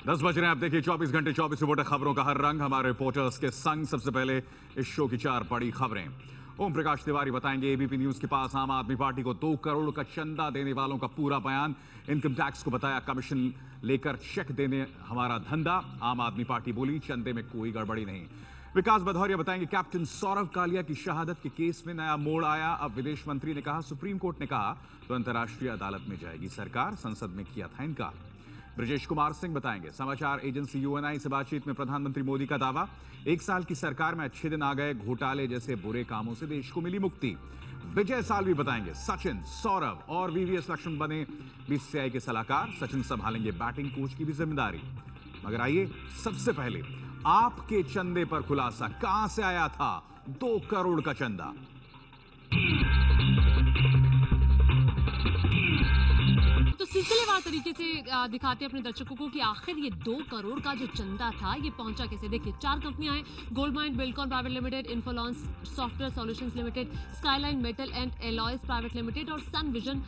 दस बज रहे हैं। आप देखिए 24 घंटे 24 रिपोर्टर, खबरों का हर रंग हमारे रिपोर्टर्स के संग। सबसे पहले इस शो की 4 बड़ी खबरें। ओम प्रकाश तिवारी बताएंगे एबीपी न्यूज के पास आम आदमी पार्टी को 2 करोड़ का चंदा देने वालों का पूरा बयान। इनकम टैक्स को बताया कमीशन लेकर चेक देने हमारा धंधा। आम आदमी पार्टी बोली चंदे में कोई गड़बड़ी नहीं। विकास भदौरिया बताएंगे कैप्टन सौरभ कालिया की शहादत के केस में नया मोड़ आया। अब विदेश मंत्री ने कहा, सुप्रीम कोर्ट ने कहा तो अंतर्राष्ट्रीय अदालत में जाएगी सरकार। संसद में किया था इनकार। ब्रजेश कुमार सिंह बताएंगे समाचार एजेंसी यूएनआई से बातचीत में प्रधानमंत्री मोदी का दावा, 1 साल की सरकार में अच्छे दिन आ गए, घोटाले जैसे बुरे कामों से देश को मिली मुक्ति। विजय सालवी बताएंगे सचिन, सौरभ और वीवीएस लक्ष्मण बने बीसीसीआई के सलाहकार। सचिन संभालेंगे बैटिंग कोच की भी जिम्मेदारी। मगर आइए सबसे पहले आपके चंदे पर खुलासा, कहां से आया था 2 करोड़ का चंदा। तो सिलसिलेवार तरीके से दिखाते हैं अपने दर्शकों को कि आखिर ये 2 करोड़ का जो चंदा था ये पहुंचा कैसे। देखिए 4 कंपनियां हैं, Gold Mind Buildcon private limited, इन्फोलॉन्स software solutions limited, Skyline metal and alloys private limited और Sun Vision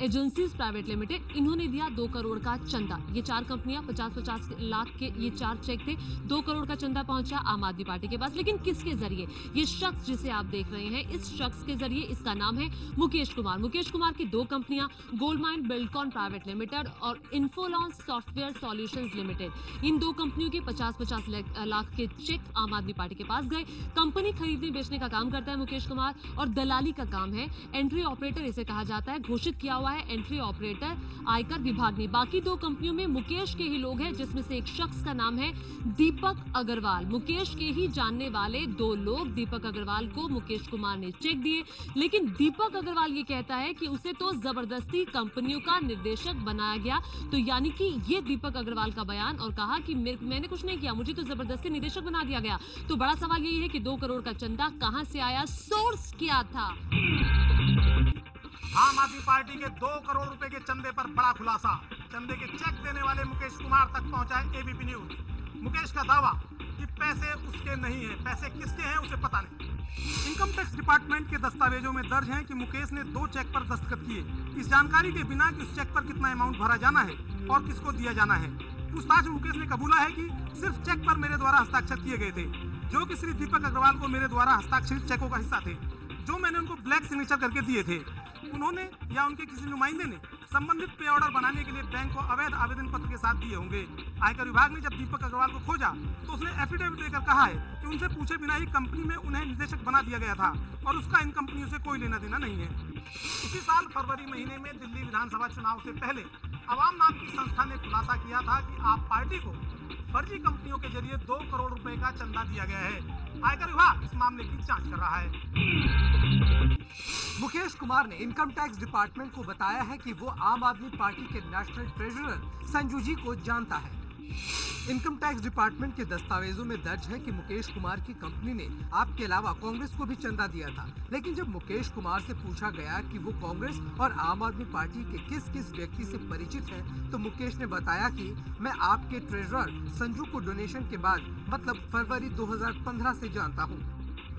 agencies private limited. इन्होंने दिया 2 करोड़ का चंदा। ये 4 कंपनियां 50-50 लाख के ये 4 चेक थे। 2 करोड़ का चंदा पहुंचा आम आदमी पार्टी के पास। लेकिन किसके जरिए? ये शख्स जिसे आप देख रहे हैं, इस शख्स के जरिए। इसका नाम है मुकेश कुमार। मुकेश कुमार की 2 कंपनियां gold Mind Buildcon private limited और इन्फोलॉन्स सॉफ्टवेयर सॉल्यूशंस लिमिटेड, इन 2 कंपनियों के 50-50 लाख के चेक आम आदमी पार्टी के पास गए। कंपनी खरीदने बेचने का काम करता है मुकेश कुमार और दलाली का काम है। एंट्री ऑपरेटर इसे कहा जाता है। घोषित किया है एंट्री ऑपरेटर आयकर विभाग ने। बाकी 2 कंपनियों में मुकेश के ही लोग हैं, जिसमें से एक शख्स का नाम है दीपक अग्रवाल। मुकेश के ही जानने वाले 2 लोग दीपक अग्रवाल को मुकेश कुमार ने चेक दिए। लेकिन दीपक अग्रवाल ये कहता है कि उसे तो जबरदस्ती कंपनियों का निर्देशक बनाया गया। तो यानी कि ये दीपक अग्रवाल का बयान, और कहा कि मैंने कुछ नहीं किया, मुझे तो जबरदस्ती निदेशक बना दिया गया। तो बड़ा सवाल यही है कि 2 करोड़ का चंदा कहां से आया, सोर्स क्या था। आम आदमी पार्टी के 2 करोड़ रुपए के चंदे पर बड़ा खुलासा। चंदे के चेक देने वाले मुकेश कुमार तक पहुंचा है एबीपी न्यूज। मुकेश का दावा कि पैसे उसके नहीं हैं, पैसे किसके हैं उसे पता नहीं। इनकम टैक्स डिपार्टमेंट के दस्तावेजों में दर्ज है कि मुकेश ने 2 चेक पर दस्तखत किए, इस जानकारी के बिना कि उस चेक पर कितना अमाउंट भरा जाना है और किसको दिया जाना है। पूछताछ में मुकेश ने कबूला है कि सिर्फ चेक पर मेरे द्वारा हस्ताक्षर किए गए थे, जो कि श्री दीपक अग्रवाल को मेरे द्वारा हस्ताक्षरित चेकों का हिस्सा थे, जो मैंने उनको ब्लैक सिग्नेचर करके दिए थे। उन्होंने या उनके किसी नुमाइंदे ने संबंधित पे ऑर्डर बनाने के लिए बैंक को अवैध आवेदन पत्र के साथ दिए होंगे। आयकर विभाग ने जब दीपक अग्रवाल को खोजा तो उसने एफिडेविट देकर कहा है कि उनसे पूछे बिना ही कंपनी में उन्हें निदेशक बना दिया गया था और उसका इन कंपनियों से कोई लेना देना नहीं है। इसी साल फरवरी महीने में दिल्ली विधानसभा चुनाव से पहले अवाम नाम की संस्था ने खुलासा किया था कि आप पार्टी को फर्जी कंपनियों के जरिए 2 करोड़ रुपए का चंदा दिया गया है। आयकर विभाग इस मामले की जांच कर रहा है। मुकेश कुमार ने इनकम टैक्स डिपार्टमेंट को बताया है कि वो आम आदमी पार्टी के नेशनल ट्रेजरर संजू जी को जानता है। इनकम टैक्स डिपार्टमेंट के दस्तावेजों में दर्ज है कि मुकेश कुमार की कंपनी ने आपके अलावा कांग्रेस को भी चंदा दिया था। लेकिन जब मुकेश कुमार से पूछा गया कि वो कांग्रेस और आम आदमी पार्टी के किस किस व्यक्ति से परिचित हैं, तो मुकेश ने बताया कि मैं आपके ट्रेजरर संजू को डोनेशन के बाद मतलब फरवरी 2015 से जानता हूँ।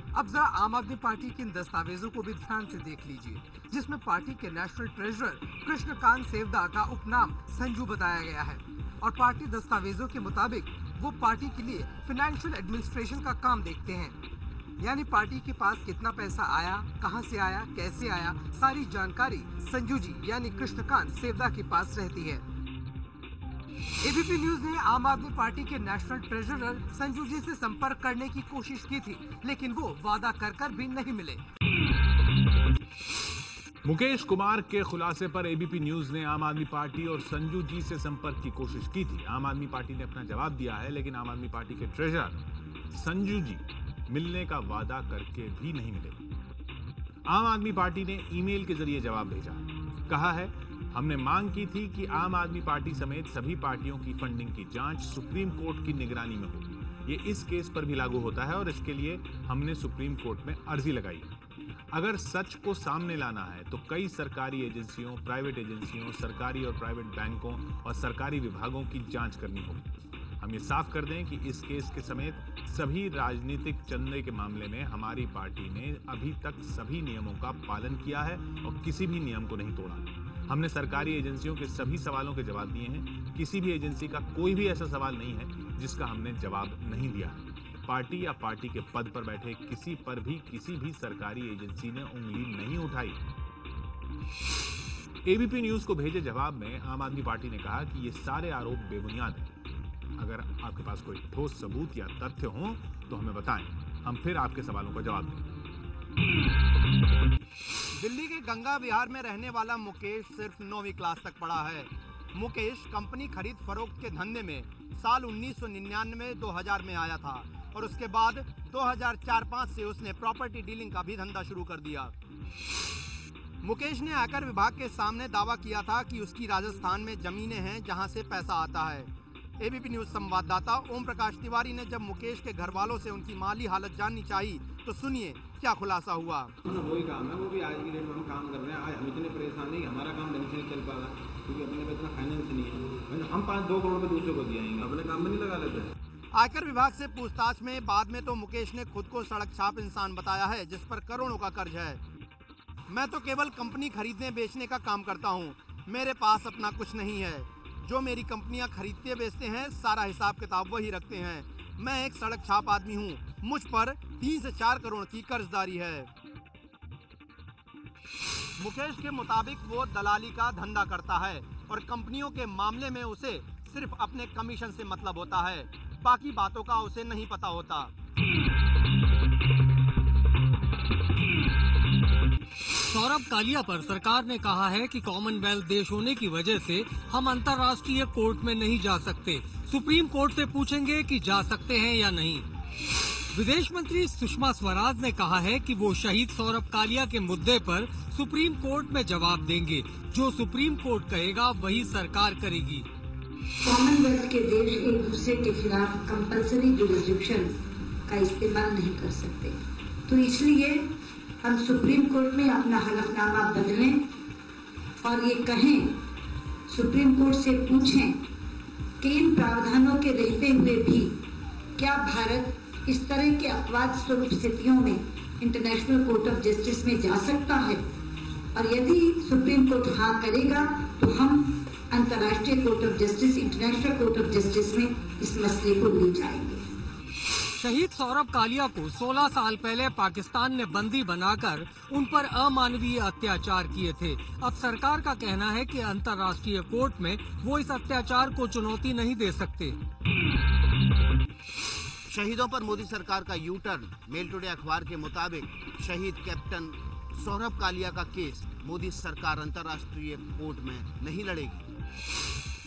अब जरा आम आदमी पार्टी के इन दस्तावेजों को भी ध्यान से देख लीजिए, जिसमें पार्टी के नेशनल ट्रेजरर कृष्णकांत सेवदा का उपनाम संजू बताया गया है और पार्टी दस्तावेजों के मुताबिक वो पार्टी के लिए फाइनेंशियल एडमिनिस्ट्रेशन का काम देखते हैं। यानी पार्टी के पास कितना पैसा आया, कहां से आया, कैसे आया, सारी जानकारी संजू जी यानी कृष्णकांत सेवदा के पास रहती है। एबीपी न्यूज ने आम आदमी पार्टी के नेशनल ट्रेजरर संजू जी से संपर्क करने की कोशिश की थी, लेकिन वो वादा कर भी नहीं मिले। मुकेश कुमार के खुलासे पर एबीपी न्यूज ने आम आदमी पार्टी और संजू जी से संपर्क की कोशिश की थी। आम आदमी पार्टी ने अपना जवाब दिया है, लेकिन आम आदमी पार्टी के ट्रेजरर संजू जी मिलने का वादा करके भी नहीं मिले। आम आदमी पार्टी ने ईमेल के जरिए जवाब भेजा, कहा है हमने मांग की थी कि आम आदमी पार्टी समेत सभी पार्टियों की फंडिंग की जांच सुप्रीम कोर्ट की निगरानी में हो। ये इस केस पर भी लागू होता है और इसके लिए हमने सुप्रीम कोर्ट में अर्जी लगाई। अगर सच को सामने लाना है तो कई सरकारी एजेंसियों, प्राइवेट एजेंसियों, सरकारी और प्राइवेट बैंकों और सरकारी विभागों की जांच करनी होगी। हम ये साफ कर दें कि इस केस के समेत सभी राजनीतिक चंदे के मामले में हमारी पार्टी ने अभी तक सभी नियमों का पालन किया है और किसी भी नियम को नहीं तोड़ा। हमने सरकारी एजेंसियों के सभी सवालों के जवाब दिए हैं। किसी भी एजेंसी का कोई भी ऐसा सवाल नहीं है जिसका हमने जवाब नहीं दिया है। पार्टी या पार्टी के पद पर बैठे किसी पर भी किसी भी सरकारी एजेंसी ने उंगली नहीं उठाई। एबीपी न्यूज को भेजे जवाब में आम आदमी पार्टी ने कहा कि ये सारे आरोप बेबुनियाद हैं। अगर आपके पास कोई ठोस सबूत या तथ्य हो तो हमें बताएं, हम फिर आपके सवालों का जवाब देंगे। दिल्ली के गंगा विहार में रहने वाला मुकेश सिर्फ 9वीं क्लास तक पढ़ा है। मुकेश कंपनी खरीद फरोख्त के धंधे में साल 1999-2000 में आया था और उसके बाद 2004-05 से उसने प्रॉपर्टी डीलिंग का भी धंधा शुरू कर दिया। मुकेश ने आयकर विभाग के सामने दावा किया था कि उसकी राजस्थान में जमीनें हैं जहां से पैसा आता है। एबीपी न्यूज संवाददाता ओम प्रकाश तिवारी ने जब मुकेश के घर वालों से उनकी माली हालत जाननी चाहिए तो सुनिए क्या खुलासा हुआ। वही काम है, वो भी आज की डेट में हम काम कर रहे हैं। आज हम इतने परेशान नहीं, हमारा काम ढंग से नहीं चल पा रहा क्योंकि अपने पे इतना फाइनेंस नहीं है। हम 5-2 करोड़ रुपए दूसरे को दियाएंगे, अपने काम में नहीं लगा लेते। आयकर विभाग से पूछताछ में बाद में तो मुकेश ने खुद को सड़क छाप इंसान बताया है जिस पर करोड़ों का कर्ज है। मैं तो केवल कंपनी खरीदने बेचने का काम करता हूँ, मेरे पास अपना कुछ नहीं है। जो मेरी कंपनियां खरीदते बेचते हैं सारा हिसाब किताब वही रखते हैं। मैं एक सड़क छाप आदमी हूँ, मुझ पर 3 से 4 करोड़ की कर्जदारी है। मुकेश के मुताबिक वो दलाली का धंधा करता है और कंपनियों के मामले में उसे सिर्फ अपने कमीशन से मतलब होता है, बाकी बातों का उसे नहीं पता होता। सौरभ कालिया पर सरकार ने कहा है कि कॉमनवेल्थ देश होने की वजह से हम अंतर्राष्ट्रीय कोर्ट में नहीं जा सकते। सुप्रीम कोर्ट से पूछेंगे कि जा सकते हैं या नहीं। विदेश मंत्री सुषमा स्वराज ने कहा है कि वो शहीद सौरभ कालिया के मुद्दे पर सुप्रीम कोर्ट में जवाब देंगे। जो सुप्रीम कोर्ट कहेगा वही सरकार करेगी। कॉमनवेल्थ के देश एक दूसरे के खिलाफ कंपल्सरी जुरिसडिक्शन का इस्तेमाल नहीं कर सकते, तो इसलिए हम सुप्रीम कोर्ट में अपना हलफनामा बदलें और ये कहें, सुप्रीम कोर्ट से पूछें कि इन प्रावधानों के रहते हुए भी क्या भारत इस तरह के अपवाद स्वरूप स्थितियों में इंटरनेशनल कोर्ट ऑफ जस्टिस में जा सकता है, और यदि सुप्रीम कोर्ट हाँ करेगा तो हम अंतर्राष्ट्रीय court of justice, international court of justice में इस मसले को ले जाएंगे। शहीद सौरभ कालिया को 16 साल पहले पाकिस्तान ने बंदी बनाकर उन पर अमानवीय अत्याचार किए थे। अब सरकार का कहना है कि अंतर्राष्ट्रीय कोर्ट में वो इस अत्याचार को चुनौती नहीं दे सकते। शहीदों पर मोदी सरकार का यू टर्न। मेल टुडे अखबार के मुताबिक शहीद कैप्टन सौरभ कालिया का केस मोदी सरकार अंतर्राष्ट्रीय कोर्ट में नहीं लड़ेगी।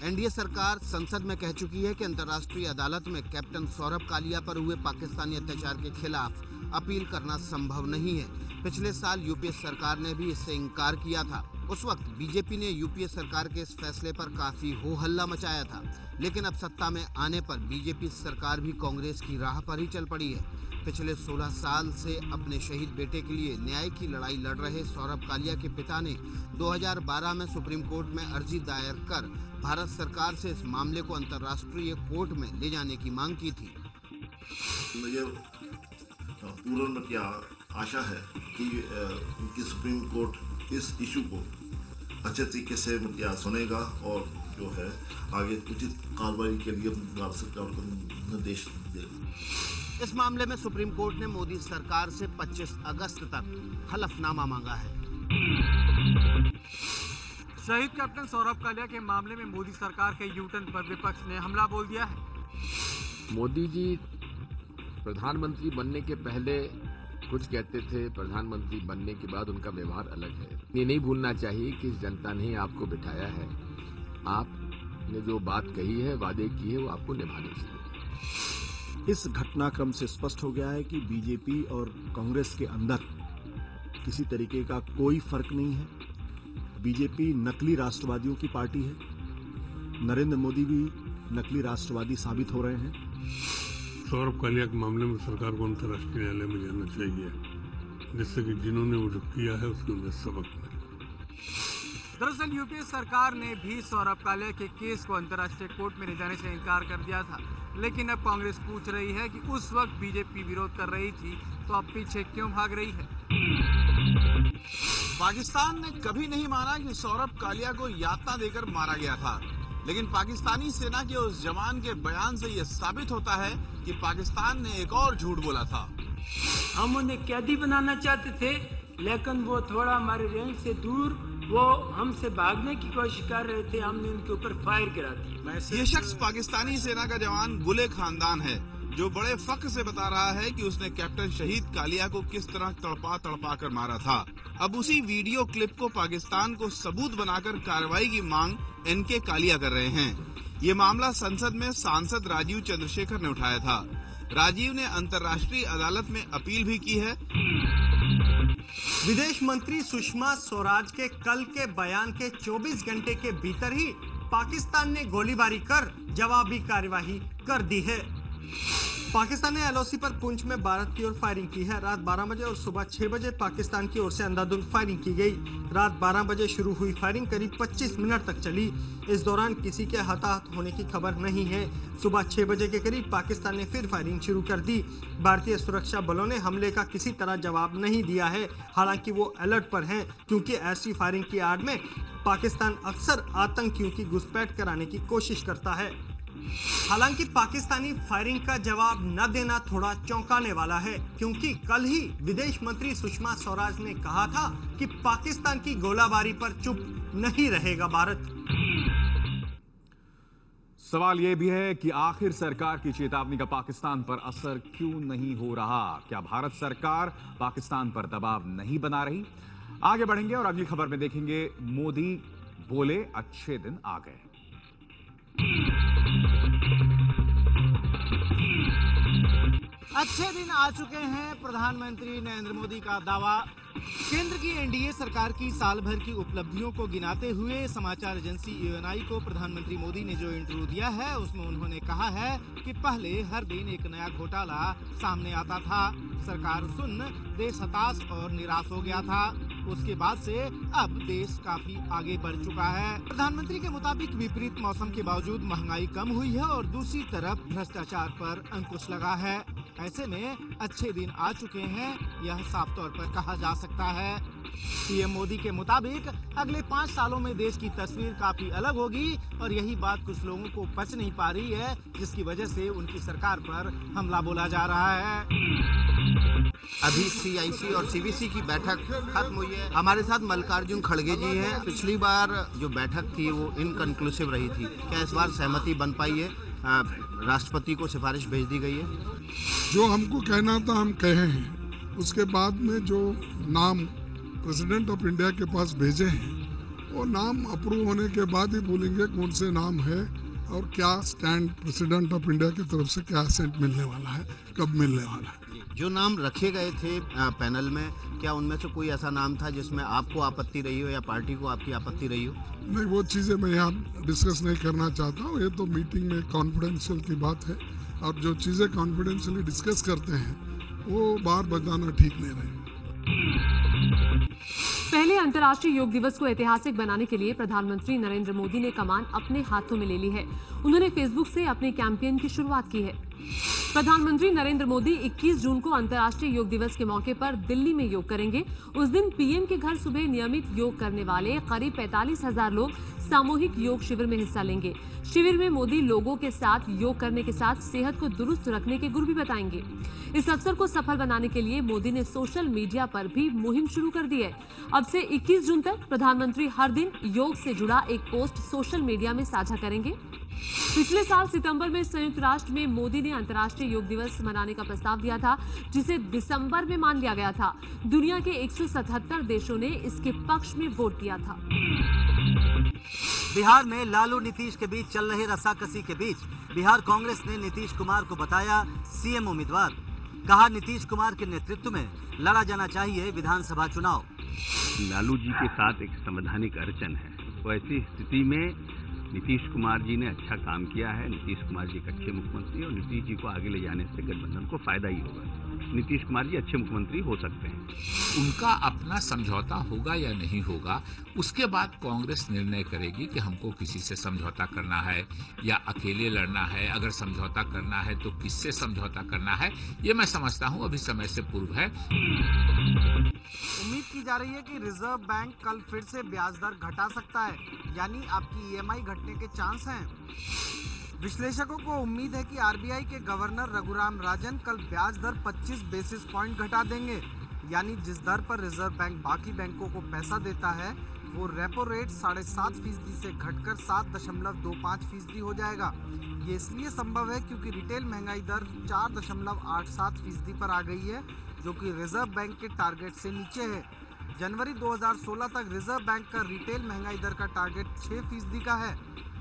एनडीए सरकार संसद में कह चुकी है कि अंतर्राष्ट्रीय अदालत में कैप्टन सौरभ कालिया पर हुए पाकिस्तानी अत्याचार के खिलाफ अपील करना संभव नहीं है। पिछले साल यूपीए सरकार ने भी इससे इनकार किया था। उस वक्त बीजेपी ने यूपीए सरकार के इस फैसले पर काफी हो हल्ला मचाया था, लेकिन अब सत्ता में आने पर बीजेपी सरकार भी कांग्रेस की राह पर ही चल पड़ी है। पिछले 16 साल से अपने शहीद बेटे के लिए न्याय की लड़ाई लड़ रहे सौरभ कालिया के पिता ने 2012 में सुप्रीम कोर्ट में अर्जी दायर कर भारत सरकार से इस मामले को अंतर्राष्ट्रीय कोर्ट में ले जाने की मांग की थी। मुझे पूर्ण क्या आशा है कि सुप्रीम कोर्ट इस इशू को अच्छे तरीके से सुनेगा और जो है आगे उचित कार्रवाई के लिए भारत सरकार को निर्देश देगा। इस मामले में सुप्रीम कोर्ट ने मोदी सरकार से 25 अगस्त तक हलफनामा मांगा है। शहीद कैप्टन सौरभ कालिया के मामले में मोदी सरकार के यू टर्न पर विपक्ष ने हमला बोल दिया है। मोदी जी प्रधानमंत्री बनने के पहले कुछ कहते थे, प्रधानमंत्री बनने के बाद उनका व्यवहार अलग है। ये नहीं भूलना चाहिए कि जनता ने आपको बिठाया है, आपने जो बात कही है, वादे किए, वो आपको निभाने चाहिए। इस घटनाक्रम से स्पष्ट हो गया है कि बीजेपी और कांग्रेस के अंदर किसी तरीके का कोई फर्क नहीं है। बीजेपी नकली राष्ट्रवादियों की पार्टी है। नरेंद्र मोदी भी नकली राष्ट्रवादी साबित हो रहे हैं। सौरभ कालिया के मामले में सरकार को अंतर्राष्ट्रीय न्यायालय में जाना चाहिए, जिससे कि जिन्होंने वो जो किया है उसमें सबक मिले। दरअसल यूपीए सरकार ने भी सौरभ कालिया के केस को अंतर्राष्ट्रीय कोर्ट में ले जाने से इनकार कर दिया था, लेकिन अब कांग्रेस पूछ रही है कि उस वक्त बीजेपी विरोध कर रही थी तो अब पीछे क्यों भाग रही है। पाकिस्तान ने कभी नहीं माना कि सौरभ कालिया को यातना देकर मारा गया था, लेकिन पाकिस्तानी सेना के उस जवान के बयान से यह साबित होता है कि पाकिस्तान ने एक और झूठ बोला था। हम उन्हें कैदी बनाना चाहते थे, लेकिन वो थोड़ा हमारे रेंज से दूर, वो हमसे भागने की कोशिश कर रहे थे, हमने उनके ऊपर फायर गिरा दी। ये शख्स पाकिस्तानी सेना का जवान बुले खानदान है, जो बड़े फख्र से बता रहा है कि उसने कैप्टन शहीद कालिया को किस तरह तड़पा कर मारा था। अब उसी वीडियो क्लिप को पाकिस्तान को सबूत बनाकर कार्रवाई की मांग एनके कालिया कर रहे हैं। ये मामला संसद में सांसद राजीव चंद्रशेखर ने उठाया था। राजीव ने अंतर्राष्ट्रीय अदालत में अपील भी की है। विदेश मंत्री सुषमा स्वराज के कल के बयान के 24 घंटे के भीतर ही पाकिस्तान ने गोलीबारी कर जवाबी कार्यवाही कर दी है। पाकिस्तान ने एलओसी पर पुंछ में भारत की ओर फायरिंग की है। रात 12 बजे और सुबह 6 बजे पाकिस्तान की ओर से अंधाधुंध फायरिंग की गई। रात 12 बजे शुरू हुई फायरिंग करीब 25 मिनट तक चली। इस दौरान किसी के हताहत होने की खबर नहीं है। सुबह 6 बजे के करीब पाकिस्तान ने फिर फायरिंग शुरू कर दी। भारतीय सुरक्षा बलों ने हमले का किसी तरह जवाब नहीं दिया है। हालांकि वो अलर्ट पर हैं, क्योंकि ऐसी फायरिंग की आड़ में पाकिस्तान अक्सर आतंकियों की घुसपैठ कराने की कोशिश करता है। हालांकि पाकिस्तानी फायरिंग का जवाब न देना थोड़ा चौंकाने वाला है, क्योंकि कल ही विदेश मंत्री सुषमा स्वराज ने कहा था कि पाकिस्तान की गोलाबारी पर चुप नहीं रहेगा भारत। सवाल यह भी है कि आखिर सरकार की चेतावनी का पाकिस्तान पर असर क्यों नहीं हो रहा? क्या भारत सरकार पाकिस्तान पर दबाव नहीं बना रही? आगे बढ़ेंगे और अगली खबर में देखेंगे, मोदी बोले अच्छे दिन आ गए। अच्छे दिन आ चुके हैं, प्रधानमंत्री नरेंद्र मोदी का दावा। केंद्र की एनडीए सरकार की साल भर की उपलब्धियों को गिनाते हुए समाचार एजेंसी यूएनआई को प्रधानमंत्री मोदी ने जो इंटरव्यू दिया है, उसमें उन्होंने कहा है कि पहले हर दिन एक नया घोटाला सामने आता था, सरकार सुन देश हताश और निराश हो गया था। उसके बाद से अब देश काफी आगे बढ़ चुका है। प्रधानमंत्री के मुताबिक विपरीत मौसम के बावजूद महंगाई कम हुई है और दूसरी तरफ भ्रष्टाचार पर अंकुश लगा है। ऐसे में अच्छे दिन आ चुके हैं, यह साफ तौर पर कहा जा सकता है। पीएम मोदी के मुताबिक अगले 5 सालों में देश की तस्वीर काफी अलग होगी और यही बात कुछ लोगों को पच नहीं पा रही है, जिसकी वजह से उनकी सरकार पर हमला बोला जा रहा है। अभी सीआईसी और सीवीसी की बैठक खत्म हुई है। हमारे साथ मल्लिकार्जुन खड़गे जी हैं। पिछली बार जो बैठक थी वो इनकन्क्लूसिव रही थी, क्या इस बार सहमति बन पाई है? राष्ट्रपति को सिफारिश भेज दी गई है। जो हमको कहना था हम कहे हैं, उसके बाद में जो नाम प्रेसिडेंट ऑफ इंडिया के पास भेजे हैं, वो नाम अप्रूव होने के बाद ही बोलेंगे कौन से नाम है और क्या स्टैंड प्रेसिडेंट ऑफ इंडिया की तरफ से क्या असेंट मिलने वाला है, कब मिलने वाला है। जो नाम रखे गए थे पैनल में, क्या उनमें से कोई ऐसा नाम था जिसमें आपको आपत्ति रही हो या पार्टी को आपकी आपत्ति रही हो? नहीं, वो चीज़ें मैं यहाँ डिस्कस नहीं करना चाहता हूँ। ये तो मीटिंग में कॉन्फिडेंशियल की बात है और जो चीज़ें कॉन्फिडेंशियली डिस्कस करते हैं वो बार बताना ठीक नहीं रहेगा। पहले अंतर्राष्ट्रीय योग दिवस को ऐतिहासिक बनाने के लिए प्रधानमंत्री नरेंद्र मोदी ने कमान अपने हाथों में ले ली है। उन्होंने फेसबुक से अपने कैंपेन की शुरुआत की है। प्रधानमंत्री नरेंद्र मोदी 21 जून को अंतर्राष्ट्रीय योग दिवस के मौके पर दिल्ली में योग करेंगे। उस दिन पीएम के घर सुबह नियमित योग करने वाले करीब 45,000 लोग सामूहिक योग शिविर में हिस्सा लेंगे। शिविर में मोदी लोगों के साथ योग करने के साथ सेहत को दुरुस्त रखने के गुर भी बताएंगे। इस अवसर को सफल बनाने के लिए मोदी ने सोशल मीडिया पर भी मुहिम शुरू कर दी है। अब से 21 जून तक प्रधानमंत्री हर दिन योग से जुड़ा एक पोस्ट सोशल मीडिया में साझा करेंगे। पिछले साल सितंबर में संयुक्त राष्ट्र में मोदी ने अंतर्राष्ट्रीय योग दिवस मनाने का प्रस्ताव दिया था, जिसे दिसंबर में मान लिया गया था। दुनिया के 177 देशों ने इसके पक्ष में वोट दिया था। बिहार में लालू नीतीश के बीच चल रही रस्साकसी के बीच बिहार कांग्रेस ने नीतीश कुमार को बताया सीएम उम्मीदवार। कहा नीतीश कुमार के नेतृत्व में लड़ा जाना चाहिए विधानसभा चुनाव। लालू जी के साथ एक संवैधानिक अड़चन है, तो ऐसी स्थिति में नीतीश कुमार जी ने अच्छा काम किया है। नीतीश कुमार जी एक अच्छे मुख्यमंत्री और नीतीश जी को आगे ले जाने से गठबंधन को फायदा ही होगा। नीतीश कुमार जी अच्छे मुख्यमंत्री हो सकते हैं। उनका अपना समझौता होगा या नहीं होगा, उसके बाद कांग्रेस निर्णय करेगी कि हमको किसी से समझौता करना है या अकेले लड़ना है। अगर समझौता करना है तो किससे समझौता करना है, ये मैं समझता हूँ अभी समय से पूर्व है। उम्मीद की जा रही है कि रिजर्व बैंक कल फिर से ब्याज दर घटा सकता है, यानी आपकी ईएमआई घटने के चांस हैं। विश्लेषकों को उम्मीद है कि आरबीआई के गवर्नर रघुराम राजन कल ब्याज दर 25 बेसिस पॉइंट घटा देंगे, यानी जिस दर पर रिजर्व बैंक बाकी बैंकों को पैसा देता है वो रेपो रेट 7.5% से घटकर 7.25% हो जाएगा। ये इसलिए संभव है क्योंकि रिटेल महंगाई दर 4.87% पर आ गई है, जो कि रिजर्व बैंक के टारगेट से नीचे है। जनवरी 2016 तक रिजर्व बैंक का रिटेल महंगाई दर का टारगेट 6% का है।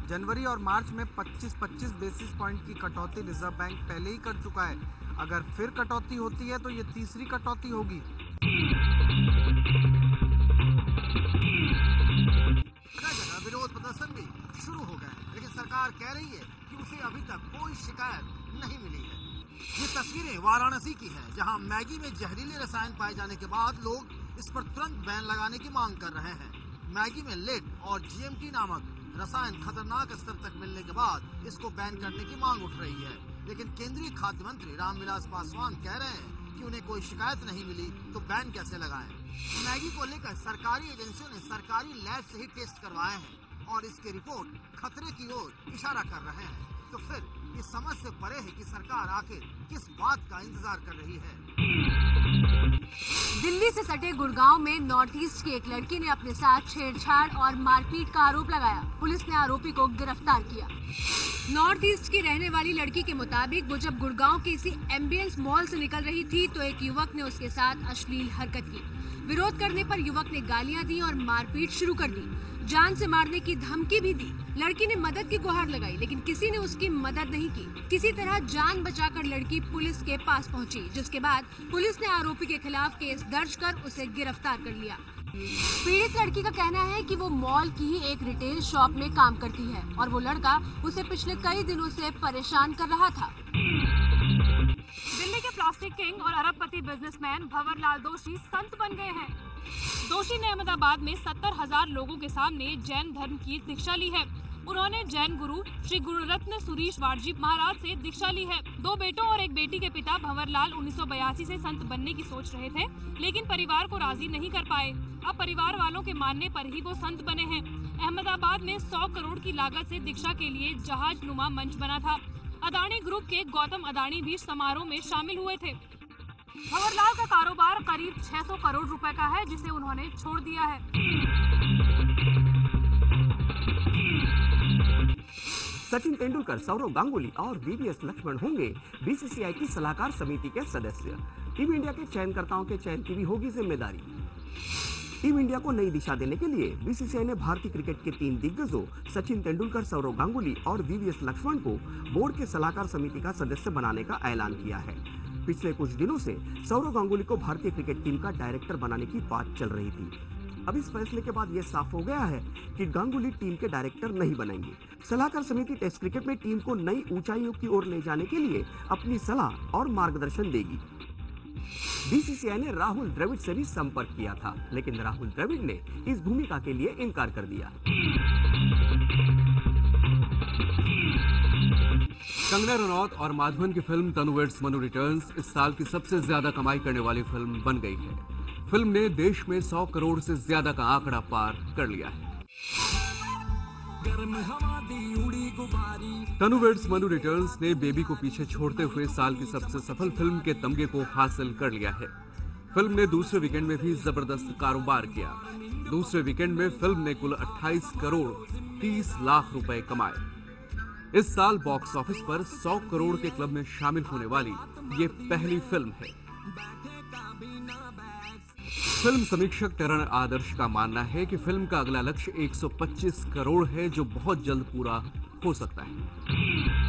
जनवरी और मार्च में 25 बेसिस पॉइंट की कटौती रिजर्व बैंक पहले ही कर चुका है। अगर फिर कटौती होती है तो ये तीसरी कटौती होगी। जगह विरोध प्रदर्शन भी शुरू हो गए, लेकिन सरकार कह रही है कि उसे अभी तक कोई शिकायत नहीं मिली है। ये तस्वीरें वाराणसी की है, जहां मैगी में जहरीले रसायन पाए जाने के बाद लोग इस पर तुरंत बैन लगाने की मांग कर रहे हैं। मैगी में लेड और जीएमटी नामक रसायन खतरनाक स्तर तक मिलने के बाद इसको बैन करने की मांग उठ रही है, लेकिन केंद्रीय खाद्य मंत्री रामविलास पासवान कह रहे हैं कि उन्हें कोई शिकायत नहीं मिली तो बैन कैसे लगाएं। मैगी को लेकर सरकारी एजेंसियों ने सरकारी लैब से ही टेस्ट करवाए हैं और इसकी रिपोर्ट खतरे की ओर इशारा कर रहे हैं। तो फिर ये समझ से परे है कि सरकार आखिर किस बात का इंतजार कर रही है। दिल्ली से सटे गुड़गांव में नॉर्थ ईस्ट की एक लड़की ने अपने साथ छेड़छाड़ और मारपीट का आरोप लगाया। पुलिस ने आरोपी को गिरफ्तार किया। नॉर्थ ईस्ट की रहने वाली लड़की के मुताबिक वो जब गुड़गांव के इसी एम्बियंस मॉल से निकल रही थी तो एक युवक ने उसके साथ अश्लील हरकत की। विरोध करने पर युवक ने गालियां दी और मारपीट शुरू कर दी। जान से मारने की धमकी भी दी। लड़की ने मदद की गुहार लगाई, लेकिन किसी ने उसकी मदद नहीं की। किसी तरह जान बचाकर लड़की पुलिस के पास पहुंची, जिसके बाद पुलिस ने आरोपी के खिलाफ केस दर्ज कर उसे गिरफ्तार कर लिया। पीड़ित लड़की का कहना है कि वो मॉल की ही एक रिटेल शॉप में काम करती है और वो लड़का उसे पिछले कई दिनों से परेशान कर रहा था। दिल्ली के प्लास्टिक किंग और अरबपति बिजनेसमैन भंवरलाल दोषी संत बन गए हैं। दोषी ने अहमदाबाद में 70,000 लोगों के सामने जैन धर्म की दीक्षा ली है। उन्होंने जैन गुरु श्री गुरुरत्न सुरीश वारजी महाराज से दीक्षा ली है। 2 बेटों और एक बेटी के पिता भंवरलाल 1982 से संत बनने की सोच रहे थे, लेकिन परिवार को राजी नहीं कर पाए। अब परिवार वालों के मानने पर ही वो संत बने हैं। अहमदाबाद में 100 करोड़ की लागत से दीक्षा के लिए जहाज नुमा मंच बना था। अदानी ग्रुप के गौतम अदानी भी समारोह में शामिल हुए थे। भंवरलाल का कारोबार करीब 600 करोड़ रुपए का है, जिसे उन्होंने छोड़ दिया है। सचिन तेंदुलकर, सौरव गांगुली और वीवीएस लक्ष्मण होंगे बीसीसीआई की सलाहकार समिति के सदस्य। टीम इंडिया के चयनकर्ताओं के चयन की भी होगी जिम्मेदारी। टीम इंडिया को नई दिशा देने के लिए बीसीसीआई ने भारतीय क्रिकेट के 3 दिग्गजों सचिन तेंदुलकर, सौरव गांगुली और वीवीएस लक्ष्मण को बोर्ड के सलाहकार समिति का सदस्य बनाने का ऐलान किया है। पिछले कुछ दिनों से सौरव गांगुली को भारतीय क्रिकेट टीम का डायरेक्टर बनाने की बात चल रही थी। अब इस फैसले के बाद यह साफ हो गया है कि गांगुली टीम के डायरेक्टर नहीं बनेंगे। सलाहकार समिति टेस्ट क्रिकेट में टीम को नई ऊंचाइयों की ओर ले जाने के लिए अपनी सलाह और मार्गदर्शन देगी। बीसीसीआई ने राहुल द्रविड़ से भी संपर्क किया था, लेकिन राहुल द्रविड़ ने इस भूमिका के लिए इनकार कर दिया। कंगना रनौत और माधवन की फिल्म तनु वेड्स मनु रिटर्न्स इस साल की सबसे ज्यादा कमाई करने वाली फिल्म बन गई है। फिल्म ने देश में 100 करोड़ से ज्यादा का आंकड़ा पार कर लिया है। तनु वेड्स मनु रिटर्न्स ने बेबी को पीछे छोड़ते हुए साल की सबसे सफल फिल्म के तमगे को हासिल कर लिया है। फिल्म ने दूसरे वीकेंड में भी जबरदस्त कारोबार किया। दूसरे वीकेंड में फिल्म ने कुल 28 करोड़ 30 लाख रुपए कमाए। इस साल बॉक्स ऑफिस पर 100 करोड़ के क्लब में शामिल होने वाली ये पहली फिल्म है। फिल्म समीक्षक टरन आदर्श का मानना है कि फिल्म का अगला लक्ष्य 125 करोड़ है, जो बहुत जल्द पूरा हो सकता है।